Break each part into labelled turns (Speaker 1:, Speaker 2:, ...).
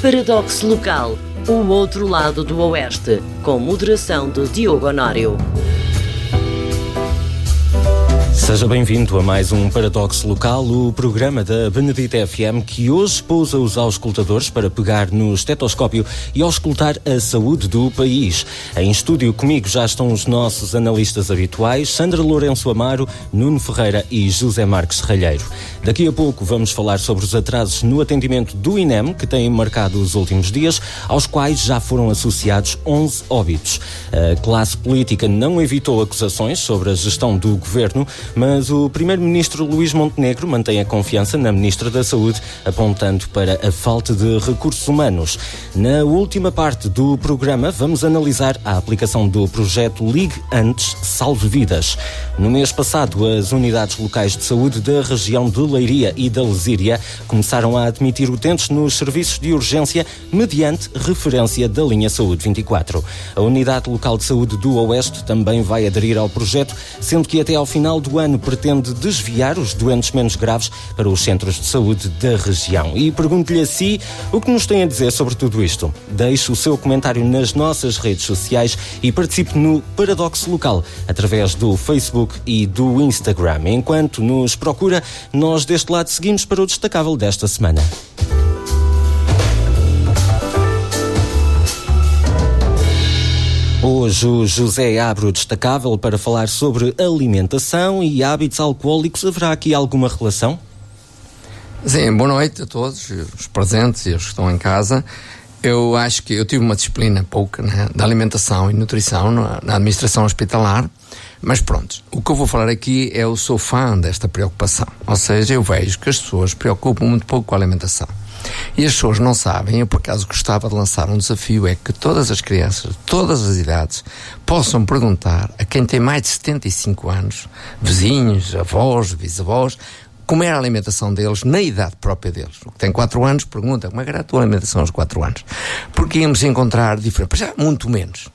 Speaker 1: Paradoxo Local, o outro lado do Oeste, com moderação de Diogo Honório.
Speaker 2: Seja bem-vindo a mais um Paradoxo Local, o programa da Benedita FM que hoje pousa os auscultadores para pegar no estetoscópio e auscultar a saúde do país. Em estúdio comigo já estão os nossos analistas habituais, Sandra Lourenço Amaro, Nuno Ferreira e José Marques Ralheiro. Daqui a pouco vamos falar sobre os atrasos no atendimento do INEM, que têm marcado os últimos dias, aos quais já foram associados 11 óbitos. A classe política não evitou acusações sobre a gestão do governo, mas o primeiro-ministro Luís Montenegro mantém a confiança na ministra da Saúde, apontando para a falta de recursos humanos. Na última parte do programa, vamos analisar a aplicação do projeto Ligue Antes, Salve Vidas. No mês passado, as unidades locais de saúde da região de Leiria e da Lesíria começaram a admitir utentes nos serviços de urgência mediante referência da linha Saúde 24. A unidade local de saúde do Oeste também vai aderir ao projeto, sendo que até ao final do ano pretende desviar os doentes menos graves para os centros de saúde da região. E pergunto-lhe a si o que nos tem a dizer sobre tudo isto. Deixe o seu comentário nas nossas redes sociais e participe no Paradoxo Local através do Facebook e do Instagram. Enquanto nos procura, nós deste lado seguimos para o destacável desta semana. Hoje o José abre o destacável para falar sobre alimentação e hábitos alcoólicos. Haverá aqui alguma relação?
Speaker 3: Sim, boa noite a todos, os presentes e os que estão em casa. Eu acho que eu tive uma disciplina pouca, né, da alimentação e nutrição na administração hospitalar, mas pronto, o que eu vou falar aqui eu sou fã desta preocupação, ou seja, eu vejo que as pessoas preocupam muito pouco com a alimentação. E as pessoas não sabem, eu por acaso gostava de lançar um desafio, é que todas as crianças, de todas as idades, possam perguntar a quem tem mais de 75 anos, vizinhos, avós, bisavós, como era a alimentação deles na idade própria deles. O que tem 4 anos pergunta como é que era a tua alimentação aos 4 anos. Porque íamos encontrar diferença, já muito menos.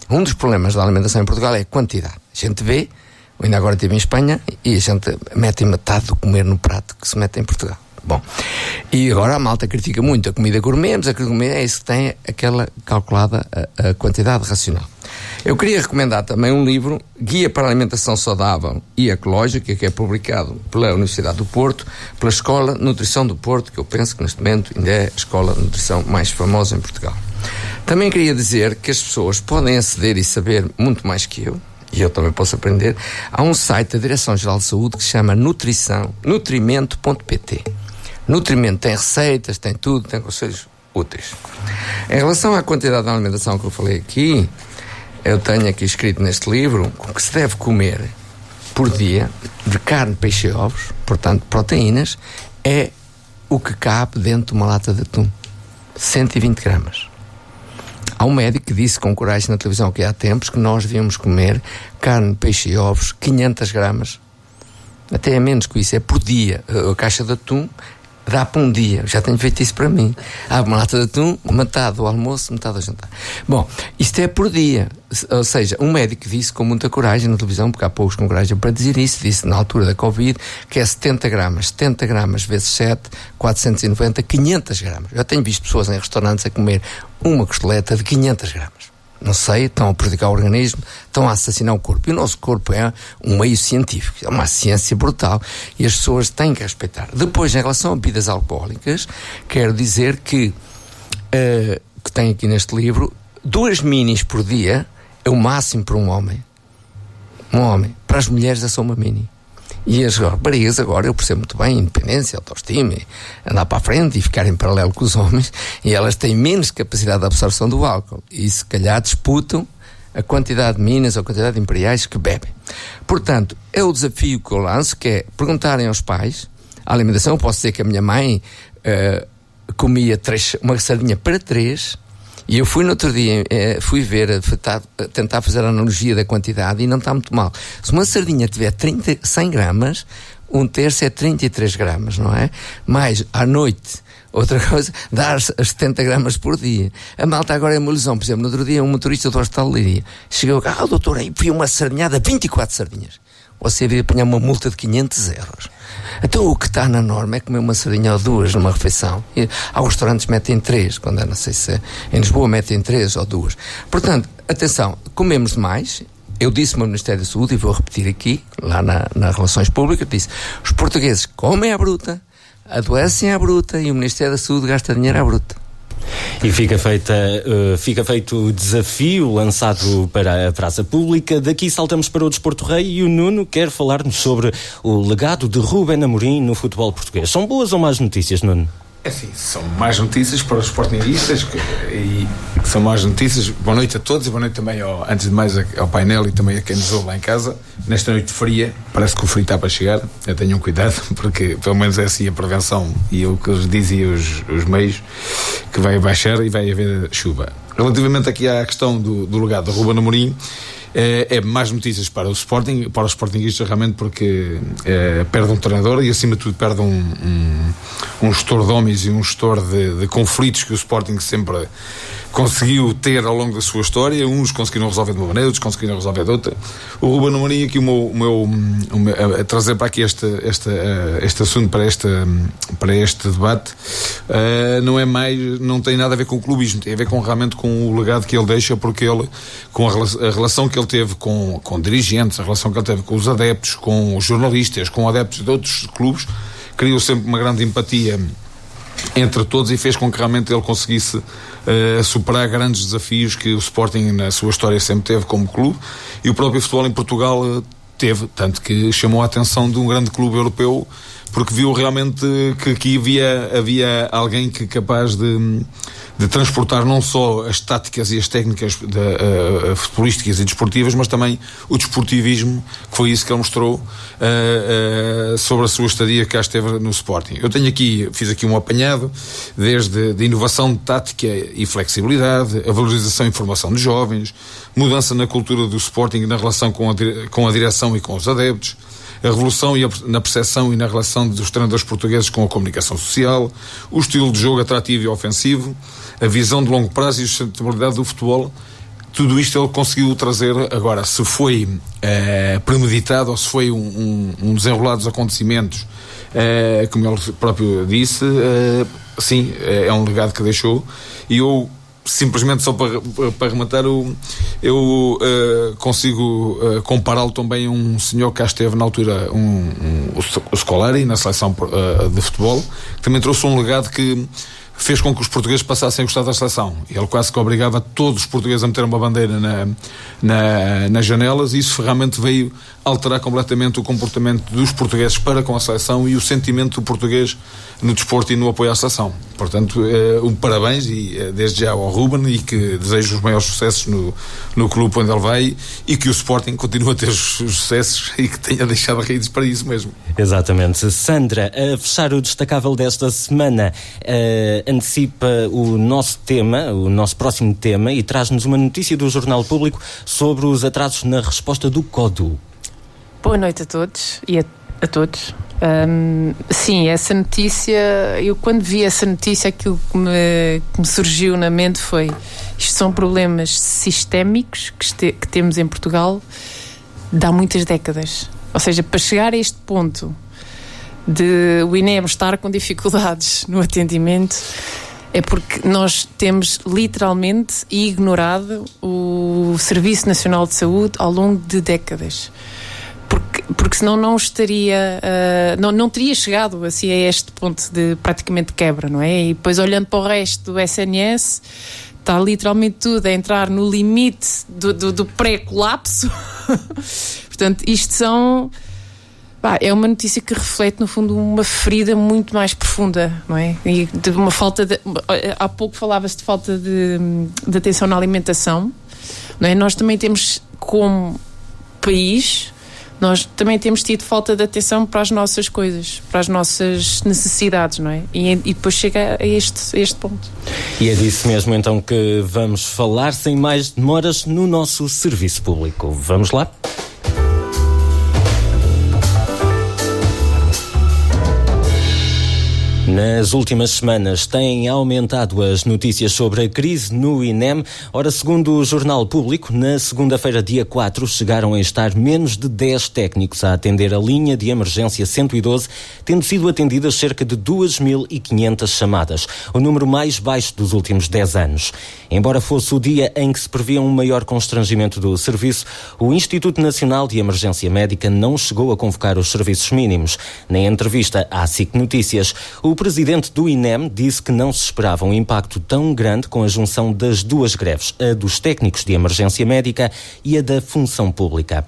Speaker 3: Um dos problemas da alimentação em Portugal é a quantidade. A gente vê, eu ainda agora estive em Espanha, e a gente mete metade do comer no prato que se mete em Portugal. Bom, e agora a malta critica muito a comida gourmet, mas a comida é isso que tem aquela calculada a quantidade racional. Eu queria recomendar também um livro, Guia para a Alimentação Saudável e Ecológica, que é publicado pela Universidade do Porto, pela Escola de Nutrição do Porto, que eu penso que neste momento ainda é a escola de nutrição mais famosa em Portugal. Também queria dizer que as pessoas podem aceder e saber muito mais que eu, e eu também posso aprender. Há um site da Direção-Geral de Saúde que se chama nutrimento.pt. Nutrimento tem receitas, tem tudo, tem conselhos úteis. Em relação à quantidade de alimentação que eu falei aqui, eu tenho aqui escrito neste livro o que se deve comer por dia de carne, peixe e ovos, portanto proteínas, é o que cabe dentro de uma lata de atum. 120 gramas. Há um médico que disse com coragem na televisão que há tempos que nós devíamos comer carne, peixe e ovos 500 gramas. Até é menos que isso, é por dia. A caixa de atum dá para um dia, já tenho feito isso para mim. Há uma lata de atum, metade do almoço, metade do jantar. Bom, isto é por dia, ou seja, um médico disse com muita coragem na televisão, porque há poucos com coragem para dizer isso, disse na altura da Covid, que é 70 gramas vezes 7, 490, 500 gramas. Eu tenho visto pessoas em restaurantes a comer uma costeleta de 500 gramas. Não sei, estão a prejudicar o organismo, estão a assassinar o corpo. E o nosso corpo é um meio científico, é uma ciência brutal e as pessoas têm que respeitar. Depois, em relação a bebidas alcoólicas, quero dizer que tem aqui neste livro, 2 minis por dia é o máximo para um homem. Um homem. Para as mulheres é só uma mini. E as raparigas agora, eu percebo muito bem, independência, autoestima, andar para a frente e ficar em paralelo com os homens, e elas têm menos capacidade de absorção do álcool, e se calhar disputam a quantidade de minas ou a quantidade de imperiais que bebem. Portanto, é o desafio que eu lanço, que é perguntarem aos pais, a alimentação. Eu posso dizer que a minha mãe comia uma sardinha para 3, e eu fui no outro dia, tentar fazer a analogia da quantidade e não está muito mal. Se uma sardinha tiver 100 gramas, 1/3 é 33 gramas, não é? Mais à noite, outra coisa, dar as 70 gramas por dia. A malta agora é uma ilusão. Por exemplo, no outro dia um motorista do Hospital de Leiria chegou cá, doutor, aí vi uma sardinhada, 24 sardinhas. você devia apanhar uma multa de 500 euros. Então o que está na norma é comer uma sardinha ou duas numa refeição. E há restaurantes que metem 3, quando não sei se em Lisboa metem 3 ou 2. Portanto, atenção, comemos demais. Eu disse ao Ministério da Saúde, e vou repetir aqui, lá nas Relações Públicas, disse: os portugueses comem à bruta, adoecem à bruta e o Ministério da Saúde gasta dinheiro à bruta.
Speaker 2: E fica feito o desafio lançado para a praça pública. Daqui saltamos para o Desporto Rei e o Nuno quer falar-nos sobre o legado de Rúben Amorim no futebol português. São boas ou más notícias, Nuno?
Speaker 4: É sim, são más notícias para os sportinguistas e são más notícias. Boa noite a todos e boa noite também, antes de mais, ao painel e também a quem nos ouve lá em casa. Nesta noite fria, parece que o frio está para chegar. Tenham cuidado, porque pelo menos é assim a prevenção e o que eles dizem os meios, que vai baixar e vai haver chuva. Relativamente aqui à questão do legado de Rúben Amorim, é mais notícias para o Sporting, para os sportinguistas realmente, porque perde um treinador e acima de tudo perde um gestor de homens e um gestor de conflitos que o Sporting sempre conseguiu ter ao longo da sua história. Uns conseguiram resolver de uma maneira, outros conseguiram resolver de outra. O Rúben Amorim, aqui trazer para aqui este assunto para este debate, não tem nada a ver com o clubismo, tem a ver realmente com o legado que ele deixa, porque ele, com a relação que ele teve com dirigentes, a relação que ele teve com os adeptos, com os jornalistas, com adeptos de outros clubes, criou sempre uma grande empatia entre todos e fez com que realmente ele conseguisse superar grandes desafios que o Sporting na sua história sempre teve como clube, e o próprio futebol em Portugal teve, tanto que chamou a atenção de um grande clube europeu, porque viu realmente que aqui havia alguém que capaz de transportar não só as táticas e as técnicas futebolísticas e desportivas, mas também o desportivismo, que foi isso que ele mostrou sobre a sua estadia que cá esteve no Sporting. Fiz aqui um apanhado, desde de inovação de tática e flexibilidade, a valorização e formação dos jovens, mudança na cultura do Sporting na relação com a direção e com os adeptos, a revolução na percepção e na relação dos treinadores portugueses com a comunicação social, o estilo de jogo atrativo e ofensivo, a visão de longo prazo e a sustentabilidade do futebol. Tudo isto ele conseguiu trazer. Agora, se foi premeditado ou se foi um desenrolar dos acontecimentos, como ele próprio disse, sim, é um legado que deixou. E eu, simplesmente só para rematar, eu consigo compará-lo também a um senhor que cá esteve na altura, o Scolari, na seleção de futebol, que também trouxe um legado que fez com que os portugueses passassem a gostar da seleção. Ele quase que obrigava todos os portugueses a meter uma bandeira nas janelas, e isso realmente veio alterar completamente o comportamento dos portugueses para com a seleção e o sentimento do português no desporto e no apoio à seleção. Portanto, um parabéns desde já ao Rúben, e que desejo os maiores sucessos no clube onde ele vai, e que o Sporting continue a ter os sucessos e que tenha deixado raízes para isso mesmo.
Speaker 2: Exatamente. Sandra, a fechar o destacável desta semana, antecipa o nosso próximo tema, e traz-nos uma notícia do Jornal Público sobre os atrasos na resposta do CODU.
Speaker 5: Boa noite a todos e a todos. Sim, essa notícia, eu quando vi essa notícia, aquilo que me surgiu na mente foi: isto são problemas sistémicos que temos em Portugal de há muitas décadas. Ou seja, para chegar a este ponto de o INEM estar com dificuldades no atendimento, é porque nós temos literalmente ignorado o Serviço Nacional de Saúde ao longo de décadas. Porque senão não estaria, não teria chegado assim a este ponto de praticamente quebra, não é? E depois, olhando para o resto do SNS, está literalmente tudo a entrar no limite do pré-colapso. Portanto, é uma notícia que reflete, no fundo, uma ferida muito mais profunda, não é? E de uma falta de... Há pouco falava-se de falta de atenção na alimentação, não é? Nós também temos, como país, nós também temos tido falta de atenção para as nossas coisas, para as nossas necessidades, não é? E depois chega a este ponto.
Speaker 2: E é disso mesmo então que vamos falar, sem mais demoras, no nosso serviço público. Vamos lá? Nas últimas semanas têm aumentado as notícias sobre a crise no INEM. Ora, segundo o Jornal Público, na segunda-feira, dia 4, chegaram a estar menos de 10 técnicos a atender a linha de emergência 112, tendo sido atendidas cerca de 2.500 chamadas, o número mais baixo dos últimos 10 anos. Embora fosse o dia em que se previa um maior constrangimento do serviço, o Instituto Nacional de Emergência Médica não chegou a convocar os serviços mínimos. Na entrevista à SIC Notícias, o presidente do INEM disse que não se esperava um impacto tão grande com a junção das duas greves, a dos técnicos de emergência médica e a da função pública.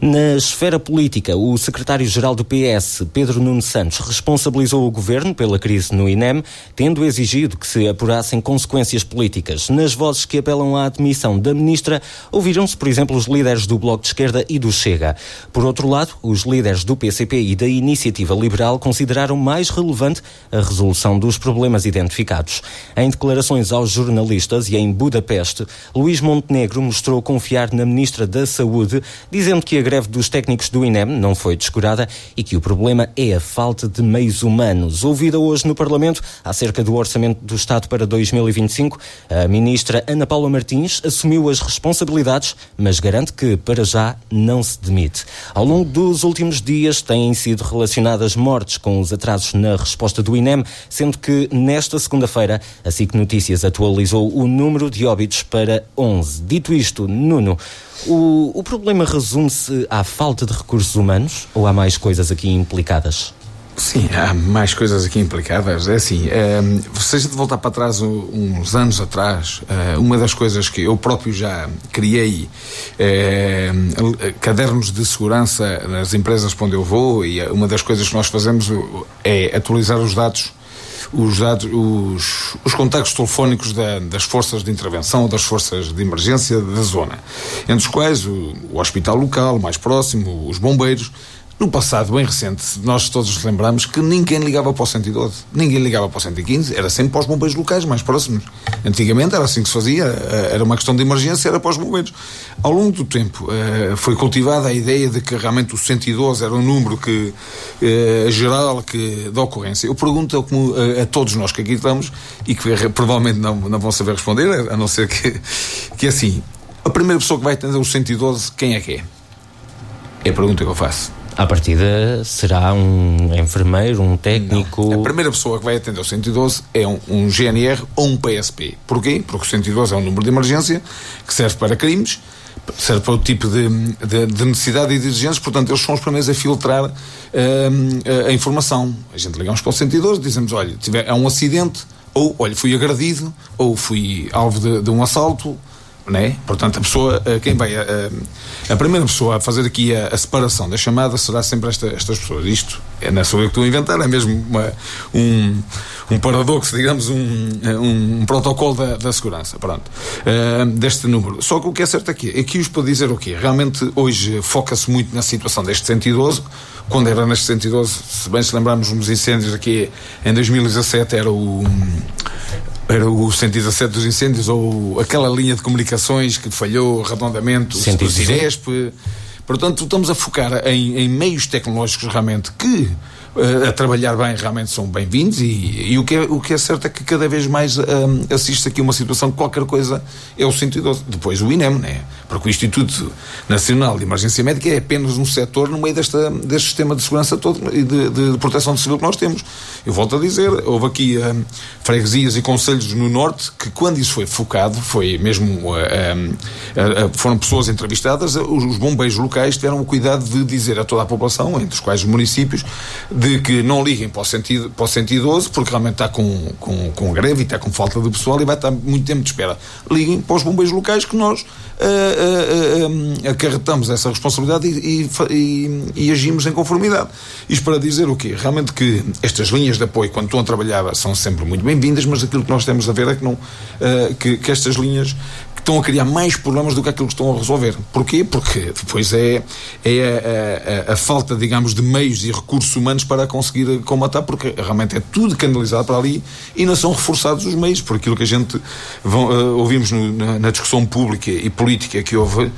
Speaker 2: Na esfera política, o secretário-geral do PS, Pedro Nuno Santos, responsabilizou o governo pela crise no INEM, tendo exigido que se apurassem consequências políticas. Nas vozes que apelam à admissão da ministra, ouviram-se, por exemplo, os líderes do Bloco de Esquerda e do Chega. Por outro lado, os líderes do PCP e da Iniciativa Liberal consideraram mais relevante a resolução dos problemas identificados. Em declarações aos jornalistas e em Budapeste, Luís Montenegro mostrou confiar na ministra da Saúde, dizendo que a greve dos técnicos do INEM não foi descurada e que o problema é a falta de meios humanos. Ouvida hoje no Parlamento acerca do Orçamento do Estado para 2025, a ministra Ana Paula Martins assumiu as responsabilidades, mas garante que, para já, não se demite. Ao longo dos últimos dias têm sido relacionadas mortes com os atrasos na resposta do INEM, sendo que nesta segunda-feira a SIC Notícias atualizou o número de óbitos para 11. Dito isto, Nuno, o problema resume-se à falta de recursos humanos ou há mais coisas aqui implicadas?
Speaker 4: Sim, há mais coisas aqui implicadas. É assim, se a gente voltar para trás uns anos atrás, uma das coisas que eu próprio já criei, cadernos de segurança nas empresas para onde eu vou, e uma das coisas que nós fazemos é atualizar os contactos telefónicos das forças de intervenção, das forças de emergência da zona, entre os quais o hospital local mais próximo, os bombeiros. No passado bem recente, nós todos nos lembramos que ninguém ligava para o 112, ninguém ligava para o 115, era sempre para os bombeiros locais mais próximos. Antigamente era assim que se fazia, era uma questão de emergência, era para os bombeiros. Ao longo do tempo foi cultivada a ideia de que realmente o 112 era um número geral da ocorrência. Eu pergunto a todos nós que aqui estamos e que provavelmente não vão saber responder, a não ser que assim, a primeira pessoa que vai atender o 112, quem é que é? É a pergunta que eu faço.
Speaker 2: À partida será um enfermeiro, um técnico...
Speaker 4: Não. A primeira pessoa que vai atender o 112 é um GNR ou um PSP. Porquê? Porque o 112 é um número de emergência que serve para crimes, serve para o tipo de necessidade e de exigências, portanto eles são os primeiros a filtrar a informação. A gente ligamos para o 112, dizemos, olha, há um acidente, ou olha, fui agredido, ou fui alvo de um assalto, né? Portanto, a pessoa, quem vai, a primeira pessoa a fazer aqui a separação da chamada será sempre estas pessoas. Isto não sou eu que estou a inventar, é mesmo um paradoxo, digamos, um protocolo da segurança, pronto, deste número. Só que o que é certo aqui isto para dizer o quê? Realmente hoje foca-se muito na situação deste 112, quando era neste 112, se bem se lembrarmos nos incêndios aqui em 2017 era o 117 dos incêndios, ou aquela linha de comunicações que falhou, arredondamento, o Ciresp. Portanto, estamos a focar em meios tecnológicos realmente que a trabalhar bem realmente são bem-vindos e o que é certo é que cada vez mais assiste aqui uma situação que qualquer coisa é o 112. Depois o INEM, né? Porque o Instituto Nacional de Emergência Médica é apenas um setor no meio deste sistema de segurança todo e de proteção civil que nós temos. Eu volto a dizer, houve aqui freguesias e concelhos no Norte que quando isso foi focado, foi mesmo foram pessoas entrevistadas, os bombeiros locais tiveram o cuidado de dizer a toda a população, entre os quais os municípios, de que não liguem para o 112 porque realmente está com greve e está com falta de pessoal e vai estar muito tempo de espera. Liguem para os bombeiros locais que nós acarretamos essa responsabilidade e agimos em conformidade. Isto para dizer o quê? Realmente que estas linhas de apoio, quando estão a trabalhar, são sempre muito bem-vindas, mas aquilo que nós temos a ver é que estas linhas estão a criar mais problemas do que aquilo que estão a resolver. Porquê? Porque depois é a falta, digamos, de meios e recursos humanos para para conseguir combatar, porque realmente é tudo canalizado para ali e não são reforçados os meios, por aquilo que a gente ouvimos na discussão pública e política que houve.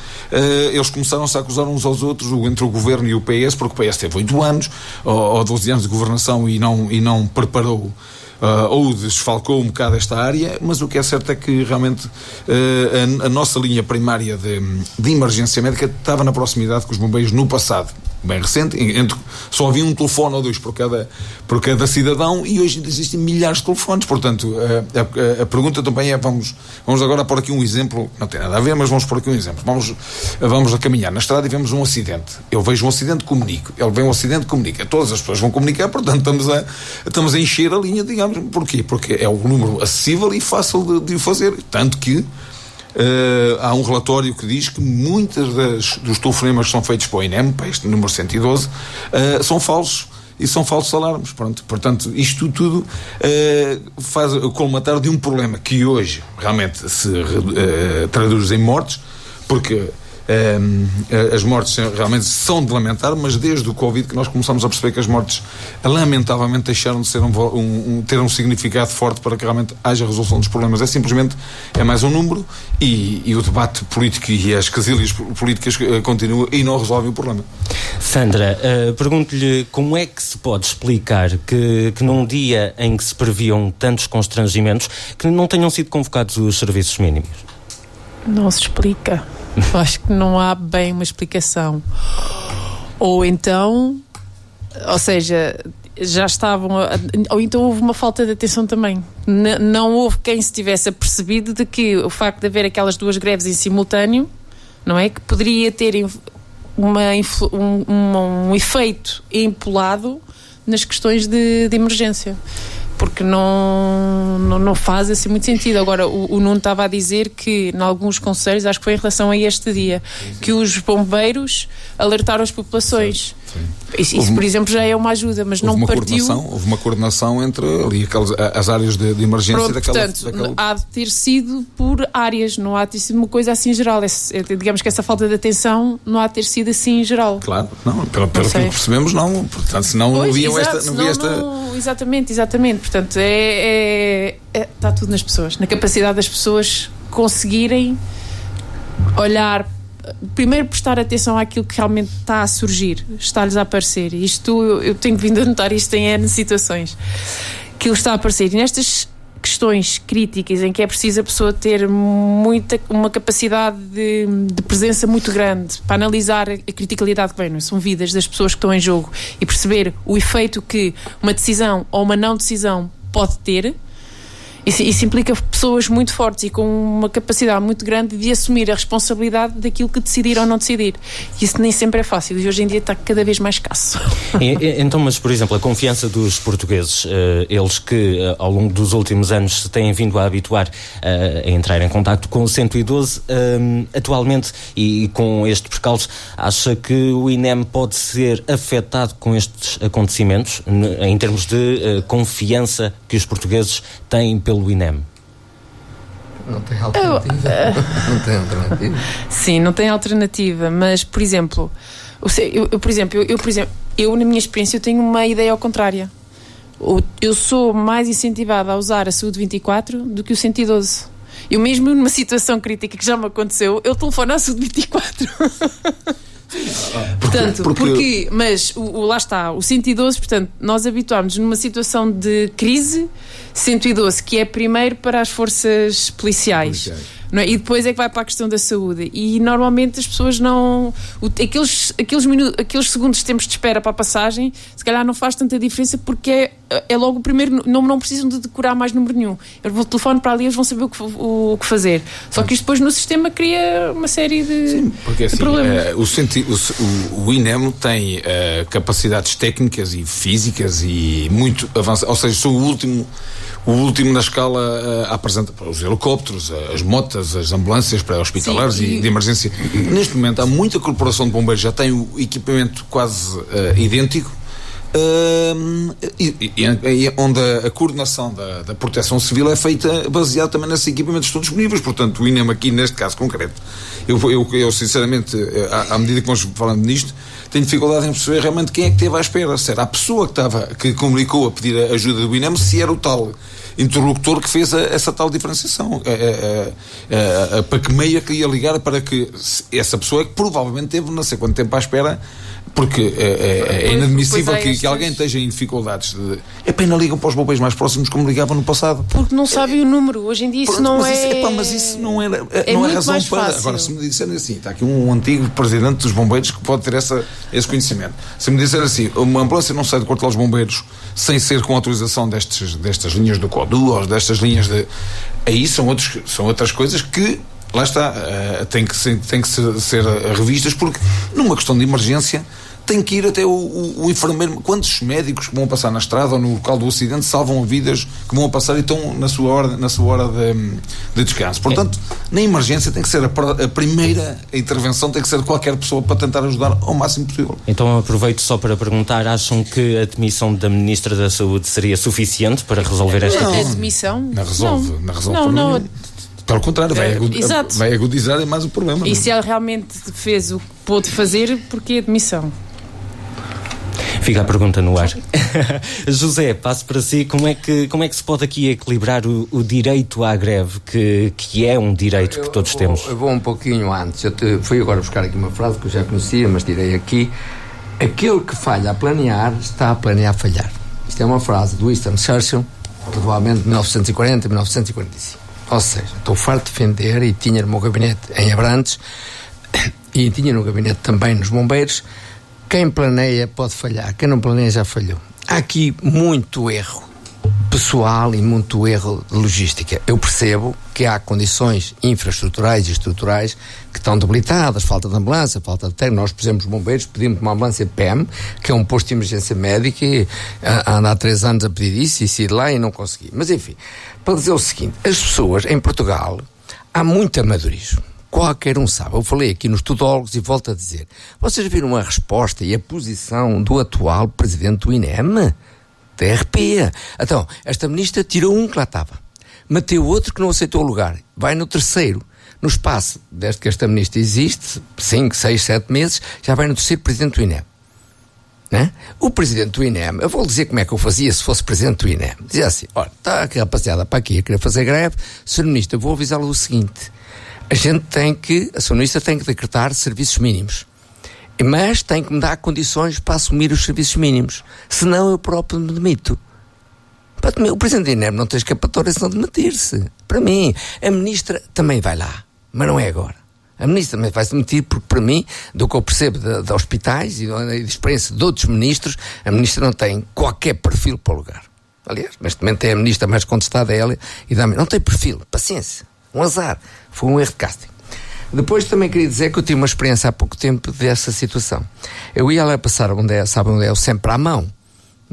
Speaker 4: Eles começaram-se a acusar uns aos outros, entre o governo e o PS, porque o PS teve 8 anos ou 12 anos de governação e não preparou ou desfalcou um bocado esta área, mas o que é certo é que realmente a nossa linha primária de emergência médica estava na proximidade com os bombeiros no passado, bem recente, só havia um telefone ou dois por cada cidadão, e hoje ainda existem milhares de telefones. Portanto, a pergunta também é, vamos agora pôr aqui um exemplo, não tem nada a ver, mas vamos pôr aqui um exemplo. Vamos a caminhar na estrada e vemos um acidente. Eu vejo um acidente, comunico. Ele vê um acidente, comunica. Todas as pessoas vão comunicar, portanto estamos a encher a linha, digamos. Porquê? Porque é um número acessível e fácil de o fazer. Tanto que há um relatório que diz que muitas dos telefonemas que são feitos para o INEM, para este número 112, são falsos. E são falsos alarmes. Portanto, isto tudo faz colmatar de um problema que hoje realmente se traduz em mortes, porque as mortes realmente são de lamentar, mas desde o Covid que nós começamos a perceber que as mortes lamentavelmente deixaram de ser ter um significado forte para que realmente haja resolução dos problemas. É mais um número, e o debate político e as quesilhas políticas continuam e não resolvem o problema.
Speaker 2: Sandra, pergunto-lhe como é que se pode explicar que num dia em que se previam tantos constrangimentos, que não tenham sido convocados os serviços mínimos?
Speaker 5: Não se explica. Eu acho que não há bem uma explicação. Ou então, ou seja, já estavam ou então houve uma falta de atenção também. Não houve quem se tivesse apercebido de que o facto de haver aquelas duas greves em simultâneo, não é, que poderia ter um efeito empolado nas questões de emergência. Porque não faz assim muito sentido. Agora, o Nuno estava a dizer que em alguns conselhos, acho que foi em relação a este dia, que os bombeiros alertaram as populações. Isso, por exemplo, já é uma ajuda, mas não partiu.
Speaker 4: Houve uma coordenação entre ali as áreas de emergência.
Speaker 5: Pronto, portanto, há de ter sido por áreas, não há de ter sido uma coisa assim em geral. Digamos que essa falta de atenção não há de ter sido assim em geral.
Speaker 4: Claro, não, pelo que percebemos, não. Portanto, senão não havia esta.
Speaker 5: Exatamente. Portanto, está tudo nas pessoas, na capacidade das pessoas conseguirem olhar, primeiro prestar atenção àquilo que realmente está a surgir, está-lhes a aparecer. Isto, eu tenho vindo a notar isto em N situações, que está a aparecer. E nestas questões críticas em que é preciso a pessoa ter uma capacidade de presença muito grande para analisar a criticalidade que vem, não é? São vidas das pessoas que estão em jogo, e perceber o efeito que uma decisão ou uma não decisão pode ter. Isso implica pessoas muito fortes e com uma capacidade muito grande de assumir a responsabilidade daquilo que decidir ou não decidir. E isso nem sempre é fácil, e hoje em dia está cada vez mais escasso.
Speaker 2: Então, mas, por exemplo, a confiança dos portugueses, eles que ao longo dos últimos anos se têm vindo a habituar a entrar em contacto com o 112, atualmente, e com este percalço, acha que o INEM pode ser afetado com estes acontecimentos, em termos de confiança que os portugueses têm pelo INEM?
Speaker 3: Não tem alternativa. Não tem alternativa.
Speaker 5: Sim, não tem alternativa, mas, por exemplo, eu na minha experiência, eu tenho uma ideia ao contrário. Eu sou mais incentivada a usar a Saúde 24 do que o 112. Eu mesmo numa situação crítica que já me aconteceu, eu telefono à Saúde 24. Portanto, porque mas lá está, o 112, portanto, nós habituámos numa situação de crise, 112, que é primeiro para as forças policiais. Não é? E depois é que vai para a questão da saúde, e normalmente as pessoas não, aqueles segundos de tempos de espera para a passagem, se calhar não faz tanta diferença, porque é logo o primeiro, não precisam de decorar mais número nenhum. Eu vou telefone para ali, eles vão saber o que fazer. Só que isto depois no sistema cria uma série de, de problemas.
Speaker 4: O INEM tem capacidades técnicas e físicas e muito avançadas, ou seja, sou o último na escala a apresentar os helicópteros, as motas, as ambulâncias pré-hospitalares e de emergência. Neste momento há muita corporação de bombeiros, já tem o equipamento quase idêntico. onde a coordenação da proteção civil é feita baseada também nesses equipamentos todos disponíveis. Portanto, o INEM aqui, neste caso concreto, eu sinceramente, à medida que vamos falando nisto, tenho dificuldade em perceber realmente quem é que esteve à espera. Se era a pessoa que comunicou a pedir a ajuda do INEM, se era o tal interlocutor que fez essa tal diferenciação. Para que meia queria ligar para que essa pessoa que provavelmente teve não sei quanto tempo à espera, porque é inadmissível que alguém esteja em dificuldades. É pena ligam para os bombeiros mais próximos como ligavam no passado.
Speaker 5: Porque não sabem o número. Hoje em dia isso não é...
Speaker 4: Mas isso não é
Speaker 5: muito
Speaker 4: razão
Speaker 5: mais
Speaker 4: para...
Speaker 5: fácil.
Speaker 4: Agora, se me disserem assim, está aqui um antigo presidente dos bombeiros que pode ter esse conhecimento. Se me disserem assim, uma ambulância não sai do quartel dos bombeiros sem ser com autorização destas linhas do CODU ou destas linhas de... Aí são outras coisas que... Lá está, tem que ser revistas, porque numa questão de emergência tem que ir até o enfermeiro. Quantos médicos que vão passar na estrada ou no local do acidente salvam vidas que vão passar e estão na sua hora de descanso? Portanto, na emergência tem que ser a primeira intervenção, tem que ser de qualquer pessoa para tentar ajudar ao máximo possível.
Speaker 2: Então aproveito só para perguntar, acham que a demissão da Ministra da Saúde seria suficiente para resolver esta
Speaker 5: A
Speaker 2: crise?
Speaker 5: demissão?
Speaker 4: Não resolve.
Speaker 5: Não.
Speaker 4: Pelo contrário,
Speaker 5: Exato.
Speaker 4: vai agudizar mais o problema.
Speaker 5: E se ela realmente fez o que pôde fazer, porquê a demissão?
Speaker 2: Fica a pergunta no ar. José, passo para si. Como é que se pode aqui equilibrar o direito à greve, que é um direito que todos temos?
Speaker 3: Eu vou um pouquinho antes. Fui agora buscar aqui uma frase que eu já conhecia, mas tirei aqui. Aquele que falha a planear, está a planear falhar. Isto é uma frase do Winston Churchill, provavelmente de 1940 a 1945. Ou seja, estou farto de defender, e tinha no meu gabinete em Abrantes, e tinha no gabinete também nos bombeiros, quem planeia pode falhar, quem não planeia já falhou. Há aqui muito erro pessoal e muito erro de logística. Eu percebo que há condições infraestruturais e estruturais que estão debilitadas, falta de ambulância, falta de técnico. Nós, por exemplo, os bombeiros pedimos uma ambulância PEM, que é um posto de emergência médica, e ando há 3 anos a pedir isso e saí de lá e não consegui. Mas enfim, para dizer o seguinte, as pessoas em Portugal, há muito amadorismo. Qualquer um sabe. Eu falei aqui nos tudólogos e volto a dizer, vocês viram a resposta e a posição do atual presidente do INEM? Da RP. Então, esta ministra tirou um que lá estava, meteu outro que não aceitou o lugar, vai no terceiro. No espaço, desde que esta ministra existe, 5, 6, 7 meses, já vai no terceiro presidente do INEM. Né? O presidente do INEM, eu vou dizer como é que eu fazia se fosse presidente do INEM. Dizia assim, olha, está aqui rapaziada para aqui a querer fazer greve, Sr. Ministro, eu vou avisá-lo do seguinte, a Sr. Ministra tem que decretar serviços mínimos, mas tem que me dar condições para assumir os serviços mínimos, senão eu próprio me demito. O presidente do INEM não tem escapatória senão de demitir-se. Para mim, a ministra também vai lá, mas não é agora. A ministra também vai se demitir porque, para mim, do que eu percebo de hospitais e da experiência de outros ministros, a ministra não tem qualquer perfil para o lugar. Aliás, neste momento é a ministra mais contestada, ela, e não tem perfil, paciência, um azar, foi um erro de casting. Depois também queria dizer que eu tive uma experiência há pouco tempo dessa situação. Eu ia lá passar onde é o sempre à mão,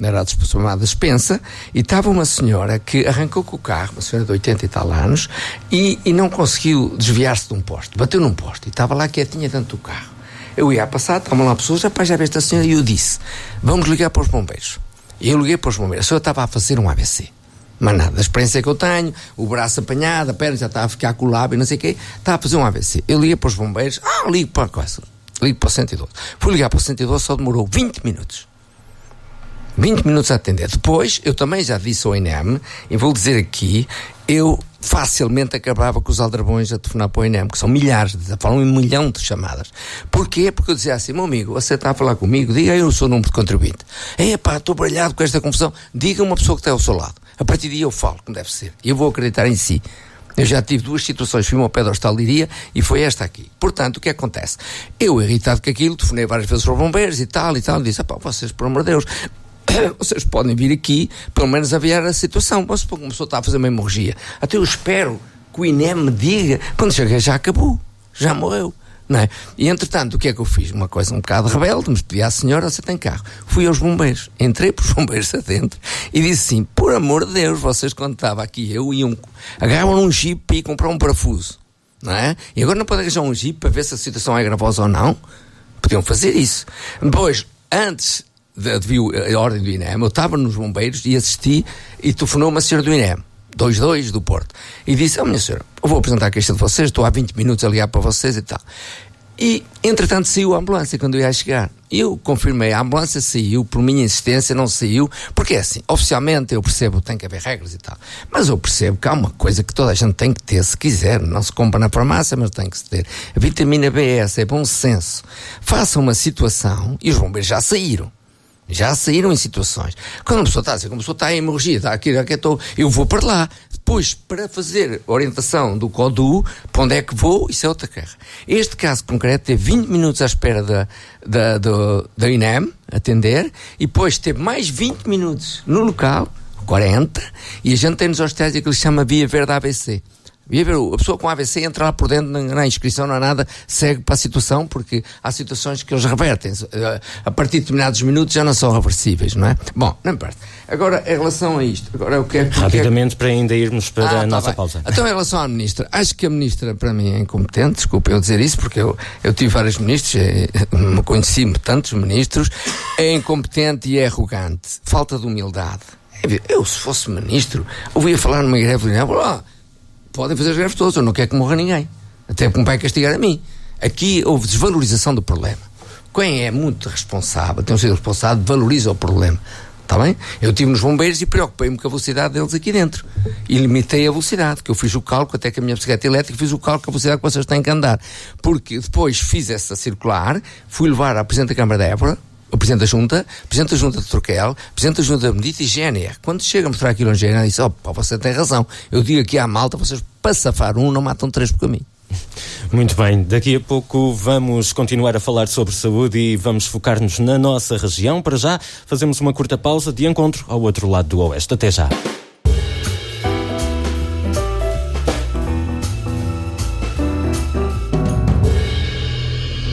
Speaker 3: era a chamada despensa, e estava uma senhora que arrancou com o carro, uma senhora de 80 e tal anos, e não conseguiu desviar-se de um poste, bateu num poste, e estava lá quietinha dentro do carro. Eu ia a passar, estavam lá pessoas, rapaz, já vê esta senhora, e eu disse, vamos ligar para os bombeiros. E eu liguei para os bombeiros, a senhora estava a fazer um AVC. Mas nada, a experiência que eu tenho, o braço apanhado, a perna já estava a ficar com o lábio, não sei o quê, estava a fazer um AVC. Eu liguei para os bombeiros, ligo para o 112. Fui ligar para o 112, só demorou 20 minutos. 20 minutos a atender. Depois, eu também já disse ao INEM, e vou dizer aqui, eu facilmente acabava com os aldrabões a telefonar para o INEM, que são milhares, falam em 1 milhão de chamadas. Porquê? Porque eu dizia assim, meu amigo, você está a falar comigo, diga aí o seu número de contribuinte. Estou baralhado com esta confusão, diga uma pessoa que está ao seu lado. A partir daí eu falo, como deve ser. E eu vou acreditar em si. Eu já tive 2 situações, fui ao pé da hostalaria e foi esta aqui. Portanto, o que acontece? Eu, irritado com aquilo, telefonei várias vezes aos bombeiros e tal, disse, vocês, por amor de Deus, vocês podem vir aqui, pelo menos aviar a situação. Mas uma pessoa está a fazer uma hemorragia. Até eu espero que o INEM me diga, quando cheguei já acabou, já morreu. Não é? E entretanto, o que é que eu fiz? Uma coisa um bocado rebelde, mas pedi à senhora, você tem carro. Fui aos bombeiros, entrei para os bombeiros adentro e disse assim, por amor de Deus, vocês quando estava aqui, eu iam, agarravam um jipe e iam comprar um parafuso, não é? E agora não podem agarrar um jipe para ver se a situação é gravosa ou não? Podiam fazer isso. Depois, antes viu a ordem do INEM, eu estava nos bombeiros e assisti, e telefonou-me a senhora do INEM, 22 do Porto, e disse: minha senhora, eu vou apresentar a queixa de vocês, estou há 20 minutos a ligar para vocês e tal. E, entretanto, saiu a ambulância quando eu ia chegar. Eu confirmei, a ambulância saiu, por minha insistência não saiu, porque é assim, oficialmente eu percebo que tem que haver regras e tal, mas eu percebo que há uma coisa que toda a gente tem que ter, se quiser, não se compra na farmácia, mas tem que se ter. A vitamina B, é bom senso. Faça uma situação, e os bombeiros já saíram em situações. Quando uma pessoa está assim, quando uma pessoa está em hemorragia, está aqui, eu vou para lá. Depois, para fazer a orientação do CODU, para onde é que vou, isso é outra guerra. Este caso concreto teve 20 minutos à espera da INEM, atender, e depois teve mais 20 minutos no local, 40, e a gente tem nos hospitais aquilo que se chama Via Verde ABC. A pessoa com AVC entra lá por dentro, na inscrição não há nada, segue para a situação, porque há situações que eles revertem, a partir de determinados minutos já não são reversíveis, não é? Bom, não importa. Agora, em relação a isto,
Speaker 2: rapidamente, para ainda irmos para a nossa pausa.
Speaker 3: Então, em relação à ministra, acho que a ministra para mim é incompetente, desculpa eu dizer isso, porque eu tive vários ministros, conheci-me tantos ministros, é incompetente e é arrogante, falta de humildade. Eu, se fosse ministro, ouvia falar numa greve de podem fazer as greves todas, eu não quero que morra ninguém. Até porque me vai castigar a mim. Aqui houve desvalorização do problema. Quem é muito responsável, tem um sido responsável, valoriza o problema. Está bem? Eu estive nos bombeiros e preocupei-me com a velocidade deles aqui dentro. E limitei a velocidade, que eu fiz o cálculo, até com a minha bicicleta elétrica, fiz o cálculo da velocidade que vocês têm que andar. Porque depois fiz essa circular, fui levar à Presidente da Câmara de Évora, o Presidente da Junta de Turquel, Presidente da Junta de Medita e GNR. Quando chega a mostrar aquilo ao GNR, disse: você tem razão. Eu digo aqui à malta, vocês para safar não matam 3 por caminho.
Speaker 2: Muito bem, daqui a pouco vamos continuar a falar sobre saúde e vamos focar-nos na nossa região. Para já, fazemos uma curta pausa de encontro ao outro lado do Oeste. Até já.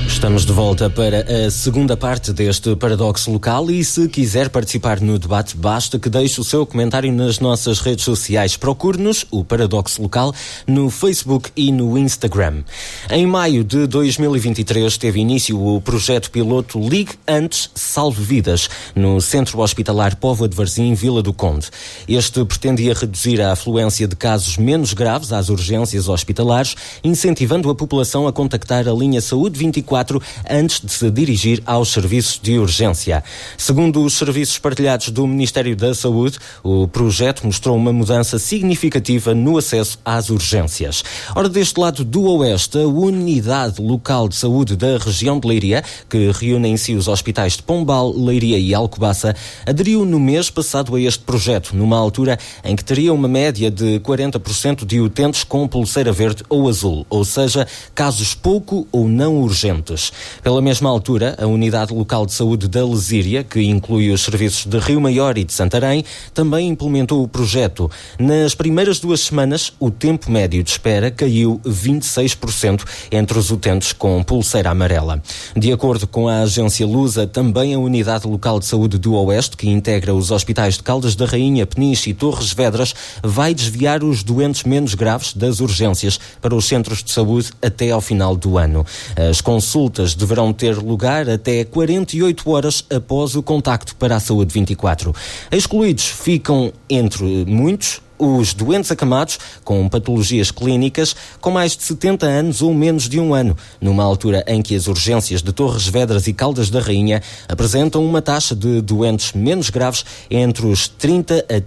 Speaker 2: Estamos de volta para a segunda parte deste Paradoxo Local e se quiser participar no debate, basta que deixe o seu comentário nas nossas redes sociais. Procure-nos, o Paradoxo Local, no Facebook e no Instagram. Em maio de 2023 teve início o projeto piloto Ligue Antes, Salve Vidas, no Centro Hospitalar Póvoa de Varzim, Vila do Conde. Este pretendia reduzir a afluência de casos menos graves às urgências hospitalares, incentivando a população a contactar a linha Saúde 24 antes de se dirigir aos serviços de urgência. Segundo os serviços partilhados do Ministério da Saúde, o projeto mostrou uma mudança significativa no acesso às urgências. Ora, deste lado do Oeste, a Unidade Local de Saúde da região de Leiria, que reúne em si os hospitais de Pombal, Leiria e Alcobaça, aderiu no mês passado a este projeto, numa altura em que teria uma média de 40% de utentes com pulseira verde ou azul, ou seja, casos pouco ou não urgentes. Pela mesma altura, a Unidade Local de Saúde da Lesíria, que inclui os serviços de Rio Maior e de Santarém, também implementou o projeto. Nas primeiras 2 semanas, o tempo médio de espera caiu 26% entre os utentes com pulseira amarela. De acordo com a agência Lusa, também a Unidade Local de Saúde do Oeste, que integra os hospitais de Caldas da Rainha, Peniche e Torres Vedras, vai desviar os doentes menos graves das urgências para os centros de saúde até ao final do ano. As consultas deverão ter lugar até 48 horas após o contacto para a Saúde 24. Excluídos ficam, entre muitos, os doentes acamados com patologias clínicas com mais de 70 anos ou menos de 1 ano, numa altura em que as urgências de Torres Vedras e Caldas da Rainha apresentam uma taxa de doentes menos graves entre os 30% a